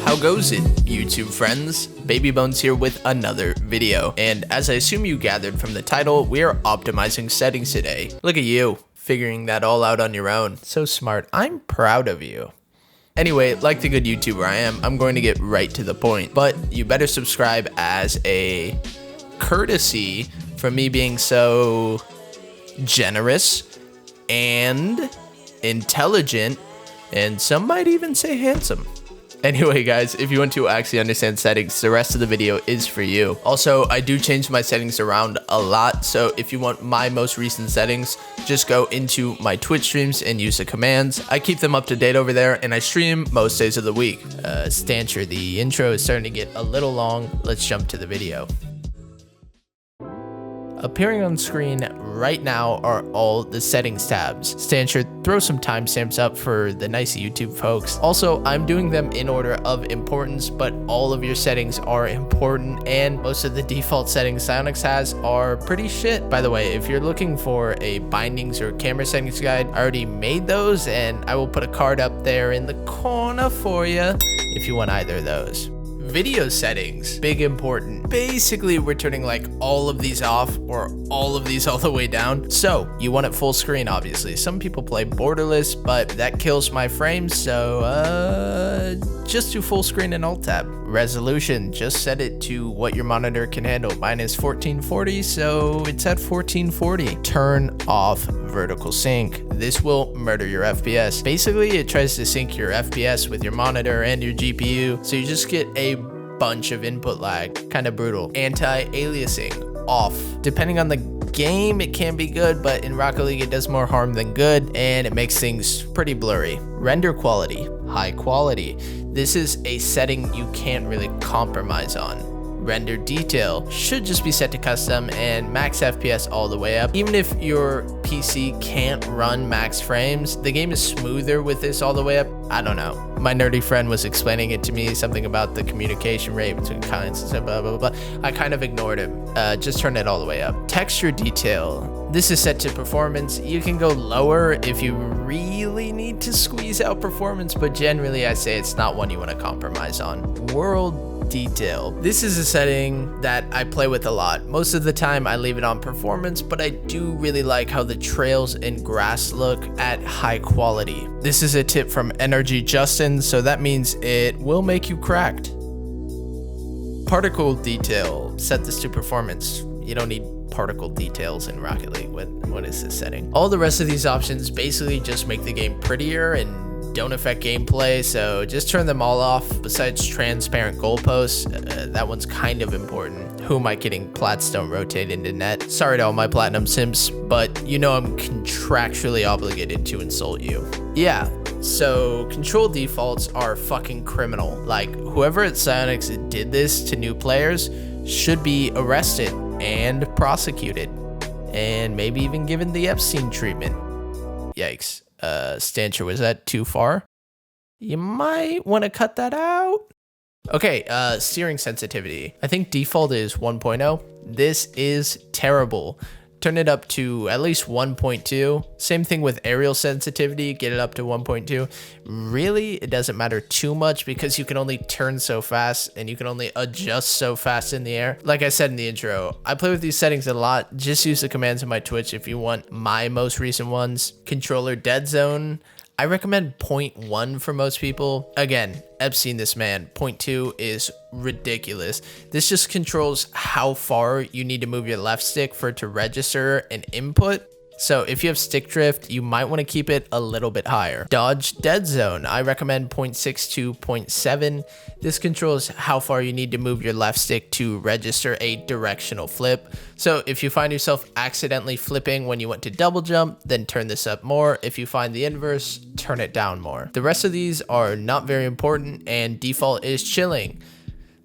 How goes it, YouTube friends? Baby Bonez here with another video, and as I assume you gathered from the title, we are optimizing settings today. Look at you, figuring that all out on your own. So smart. I'm proud of you. Anyway, like the good YouTuber I am, I'm going to get right to the point, but you better subscribe as a courtesy for me being so generous and intelligent, and some might even say handsome. Anyway guys, if you want to actually understand settings, the rest of the video is for you. Also, I do change my settings around a lot, so if you want my most recent settings, just go into my Twitch streams and use the commands. I keep them up to date over there, and I stream most days of the week. Stancher, the intro is starting to get a little long. Let's jump to the video. Appearing on screen right now are all the settings tabs. Stancher, throw some timestamps up for the nice YouTube folks. Also, I'm doing them in order of importance, but all of your settings are important, and most of the default settings Psyonix has are pretty shit. By the way, if you're looking for a bindings or camera settings guide, I already made those, and I will put a card up there in the corner for you if you want either of those. Video settings, big important. Basically, we're turning like all of these off or all of these all the way down. So you want it full screen, obviously. Some people play borderless, but that kills my frames. So just do full screen and alt tab. Resolution, just set it to what your monitor can handle. Mine is 1440, so it's at 1440. Turn off vertical sync. This will murder your FPS. Basically, it tries to sync your FPS with your monitor and your GPU, so you just get a bunch of input lag. Kind of brutal. Anti-aliasing, off. Depending on the game, it can be good, but in Rocket League, it does more harm than good, and it makes things pretty blurry. Render quality, high quality. This is a setting you can't really compromise on. Render detail should just be set to custom and max FPS all the way up. Even if your PC can't run max frames, the game is smoother with this all the way up. I don't know. My nerdy friend was explaining it to me, something about the communication rate between kinds and blah, blah, blah, blah. I kind of ignored him. Just turn it all the way up. Texture detail. This is set to performance. You can go lower if you really need to squeeze out performance, but generally I say it's not one you want to compromise on. World detail. This is a setting that I play with a lot. Most of the time I leave it on performance, but I do really like how the trails and grass look at high quality. This is a tip from Energy Justin, so that means it will make you cracked. Particle detail, set this to performance. You don't need particle details in Rocket League. What is this setting? All the rest of these options basically just make the game prettier and don't affect gameplay, so just turn them all off. Besides transparent goalposts, that one's kind of important. Who am I kidding? Plats don't rotate into net. Sorry to all my platinum simps, but you know I'm contractually obligated to insult you. Yeah, so control defaults are fucking criminal. Like, whoever at Psyonix did this to new players should be arrested and prosecuted, and maybe even given the Epstein treatment. Yikes. Stancher, was that too far? You might want to cut that out. Okay, steering sensitivity. I think default is 1.0. This is terrible. Turn it up to at least 1.2. Same thing with aerial sensitivity, get it up to 1.2. Really, it doesn't matter too much because you can only turn so fast and you can only adjust so fast in the air. Like I said in the intro, I play with these settings a lot. Just use the commands in my Twitch if you want my most recent ones. Controller dead zone. I recommend 0.1 for most people. Again, I've seen this man. 0.2 is ridiculous. This just controls how far you need to move your left stick for it to register an input. So if you have stick drift, you might want to keep it a little bit higher. Dodge dead zone. I recommend 0.6 to 0.7. This controls how far you need to move your left stick to register a directional flip. So if you find yourself accidentally flipping when you want to double jump, then turn this up more. If you find the inverse, turn it down more. The rest of these are not very important, and default is chilling.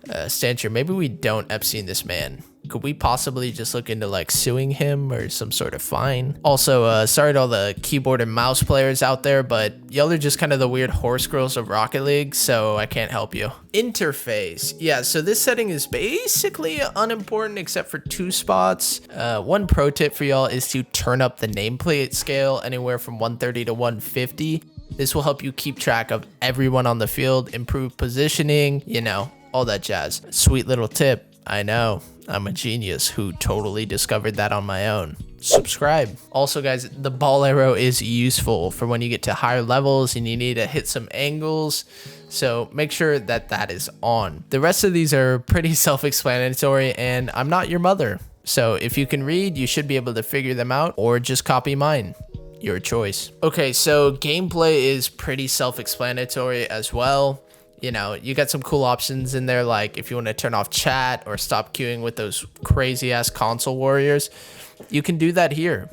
Stancher, maybe we don't Epstein this man. Could we possibly just look into like suing him or some sort of fine? Also, sorry to all the keyboard and mouse players out there, but y'all are just kind of the weird horse girls of Rocket League, so I can't help you. Interface. Yeah, so this setting is basically unimportant except for two spots. One pro tip for y'all is to turn up the nameplate scale anywhere from 130 to 150. This will help you keep track of everyone on the field, improve positioning, you know, all that jazz. Sweet little tip. I know, I'm a genius who totally discovered that on my own. Subscribe. Also guys, the ball arrow is useful for when you get to higher levels and you need to hit some angles. So make sure that that is on. The rest of these are pretty self-explanatory, and I'm not your mother. So if you can read, you should be able to figure them out, or just copy mine. Your choice. Okay, so gameplay is pretty self-explanatory as well. You know, you got some cool options in there, like if you want to turn off chat or stop queuing with those crazy ass console warriors, you can do that here.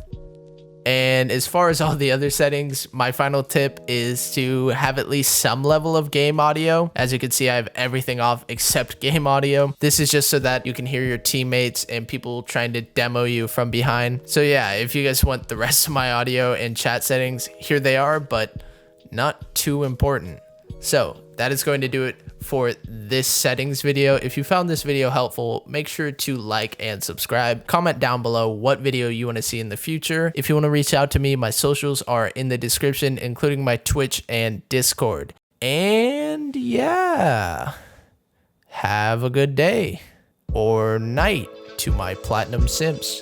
And as far as all the other settings, my final tip is to have at least some level of game audio. As you can see, I have everything off except game audio. This is just so that you can hear your teammates and people trying to demo you from behind. So yeah, if you guys want the rest of my audio and chat settings, here they are, but not too important. So that is going to do it for this settings video. If you found this video helpful, make sure to like and subscribe. Comment down below what video you want to see in the future. If you want to reach out to me, my socials are in the description, including my Twitch and Discord. And yeah, have a good day or night to my platinum simps.